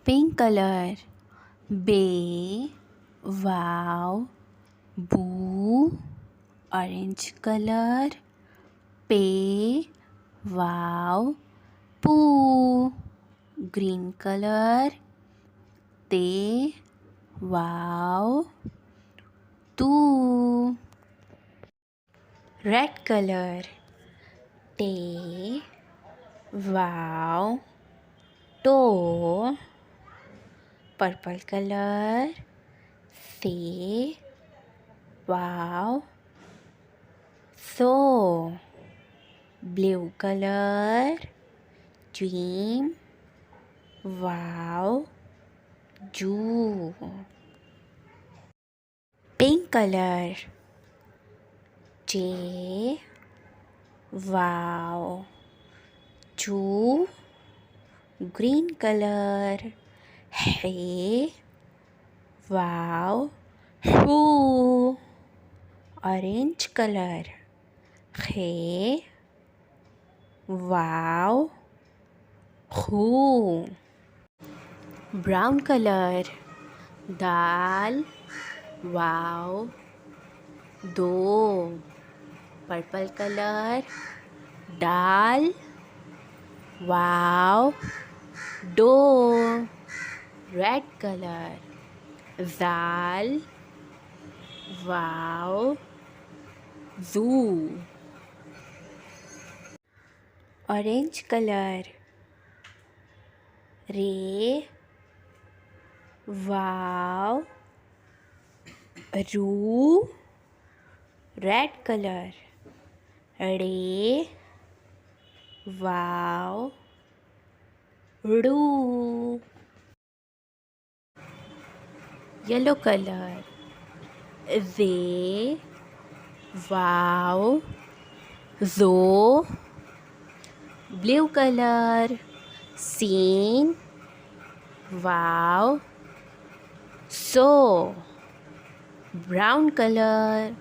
Pink color. Bay, wow, boo. Orange color. Pay, wow, poo. Green color. Te, wow, tu. Red color. Te, wow, to. Purple color. Se, wow, so. Blue color. Dream, wow, ju. Pink color. J, wow, ju. Green color. Hey, wow, who. Orange color. Hey, wow, who. Brown color. Dal, wow, do. Purple color. Dal, wow, do. Red color. Zal, wow, zoo. Orange color. Re, wow, ru. Red color. Re, wow, ru. Yellow color. Ze, wow, zo. Blue color. Seen, wow, so. Brown color.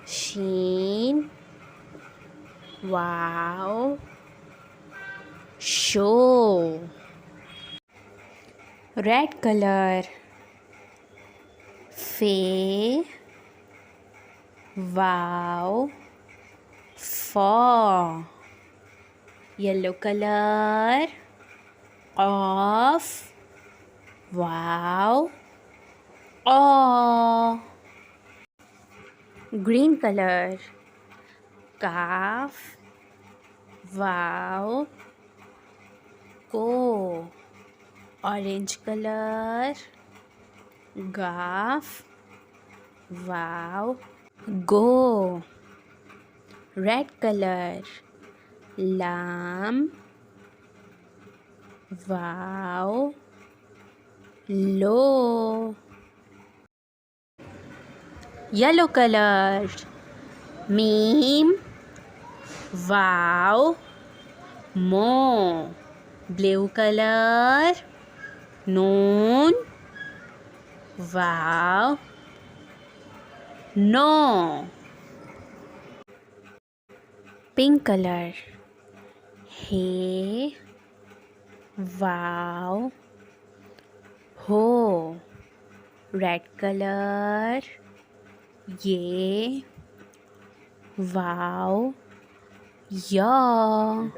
Sheen, wow, show. Red color. Fe, wow, for. Yellow color. Of, wow, aw. Green color. Calf, wow, go. Orange color. Gaff, wow, go. Red color. Lamb, wow, low. Yellow color. Meme, wow, mo. Blue color. Noon, wow, no. Pink color. Hey, wow, ho. Red color. Ye, wow, ya.